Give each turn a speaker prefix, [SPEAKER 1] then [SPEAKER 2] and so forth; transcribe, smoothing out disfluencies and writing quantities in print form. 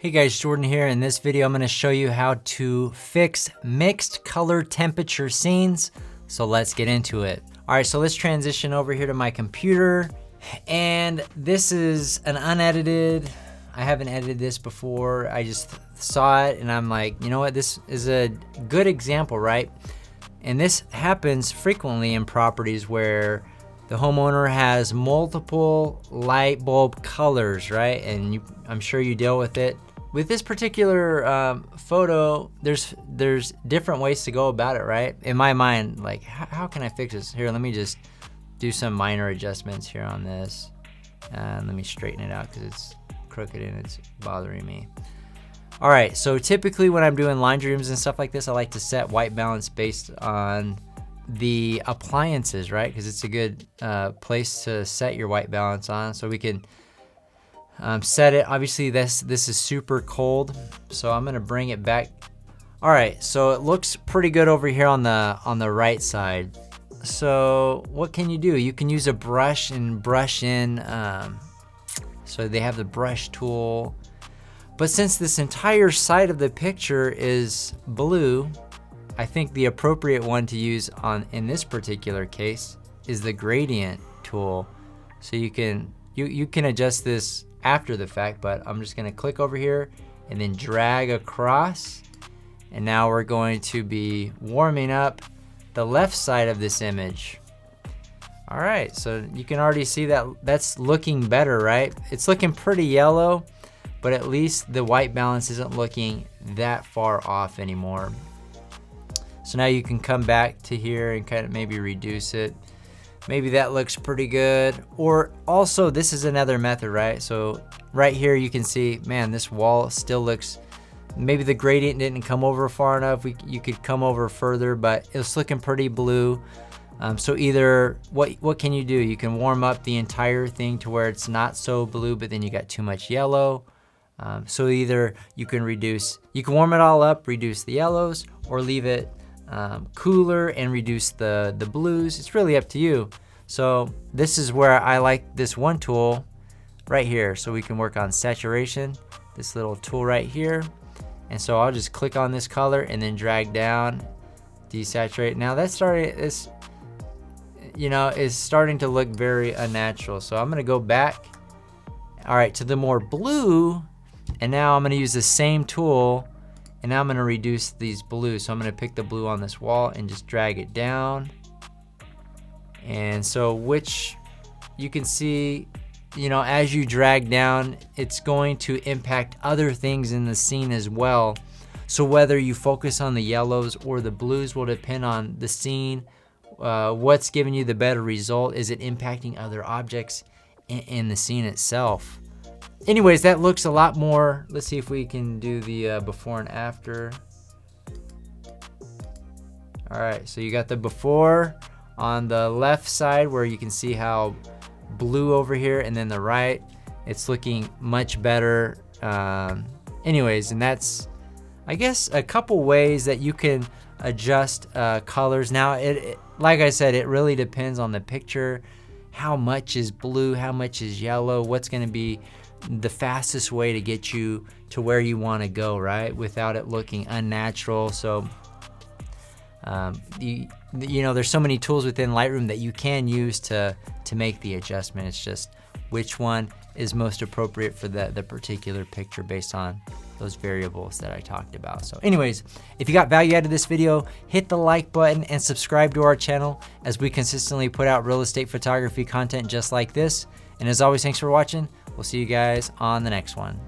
[SPEAKER 1] Hey guys, Jordan here. In this video, I'm gonna show you how to fix mixed color temperature scenes. So let's get into it. All right, so let's transition over here to my computer. And this is an unedited, I haven't edited this before. I just saw it and I'm like, you know what? This is a good example, right? And this happens frequently in properties where the homeowner has multiple light bulb colors, right? And I'm sure you deal with it. With this particular photo, there's different ways to go about it, right? In my mind, like, how can I fix this? Here, let me just do some minor adjustments here on this. And let me straighten it out because it's crooked and it's bothering me. All right, so typically when I'm doing laundry rooms and stuff like this, I like to set white balance based on the appliances, right? Because it's a good place to set your white balance on. So we can set it. Obviously this is super cold, so I'm gonna bring it back. All right, so it looks pretty good over here on the right side. So what can you do? You can use a brush and brush in. So they have the brush tool, but since this entire side of the picture is blue, I think the appropriate one to use in this particular case is the gradient tool. So you can adjust this after the fact, but I'm just gonna click over here and then drag across. And now we're going to be warming up the left side of this image. All right, so you can already see that that's looking better, right? It's looking pretty yellow, but at least the white balance isn't looking that far off anymore. So now you can come back to here and kind of maybe reduce it. Maybe that looks pretty good. Or also, this is another method, right? So right here you can see, man, this wall still looks, maybe the gradient didn't come over far enough. You could come over further, but it's looking pretty blue. So either, what can you do? You can warm up the entire thing to where it's not so blue, but then you got too much yellow. So either you can warm it all up, reduce the yellows, or leave it cooler and reduce the blues. It's really up to you. So this is where I like this one tool right here. So we can work on saturation, this little tool right here. And so I'll just click on this color and then drag down, desaturate. Now that's is starting to look very unnatural. So I'm gonna go back, all right, to the more blue. And now I'm gonna use the same tool. And now I'm gonna reduce these blues. So I'm gonna pick the blue on this wall and just drag it down. And so which you can see, as you drag down, it's going to impact other things in the scene as well. So whether you focus on the yellows or the blues will depend on the scene. What's giving you the better result? Is it impacting other objects in the scene itself? Anyways, that looks a lot more. Let's see if we can do the before and after. All right, so you got the before on the left side where you can see how blue over here, and then the right, it's looking much better. Anyways, and that's, I guess, a couple ways that you can adjust colors. Now, like I said, it really depends on the picture. How much is blue, how much is yellow, what's gonna be the fastest way to get you to where you want to go, right, without it looking unnatural. So there's so many tools within Lightroom that you can use to make the adjustment. It's just which one is most appropriate for the particular picture based on those variables that I talked about. So anyways, if you got value out of this video, hit the like button and subscribe to our channel as we consistently put out real estate photography content just like this. And as always, thanks for watching. We'll see you guys on the next one.